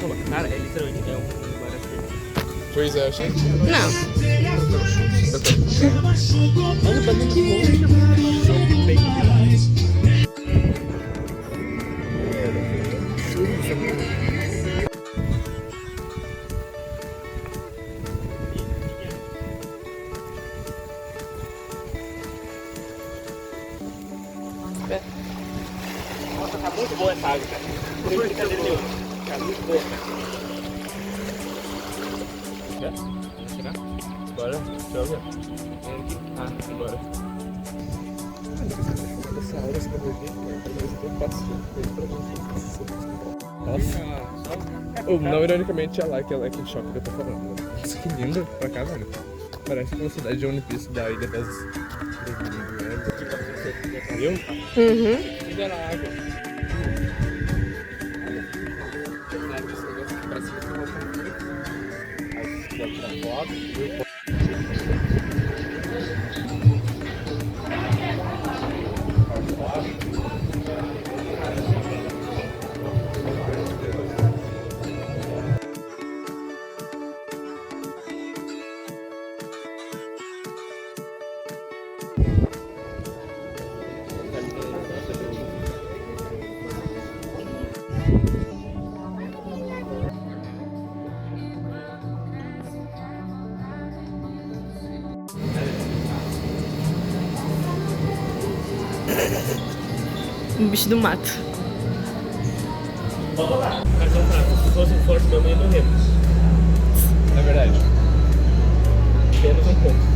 rolar. Cara, é literalmente um barato. Pois é, achei. Não. Olha pra dentro do mundo. Jogo bem. Nossa, tá muito boa essa água, cara. Não tem brincadeira nenhuma. Tá muito boa, cara. Será? Bora? Deixa eu ver. Ah, bora. Essa hora você vai ver, mas eu passo Nossa. Não, ironicamente, é lá que é aquele shopping que eu tô falando. Nossa, que lindo pra cá, velho. Parece uma cidade de One Piece da Ilha das... Viu? Uhum. Liga na água. Parece que eu vou tirar foto. Um bicho do mato. Cartão fraco. Se fosse forte, meu ia morrer. É verdade. Menos um ponto.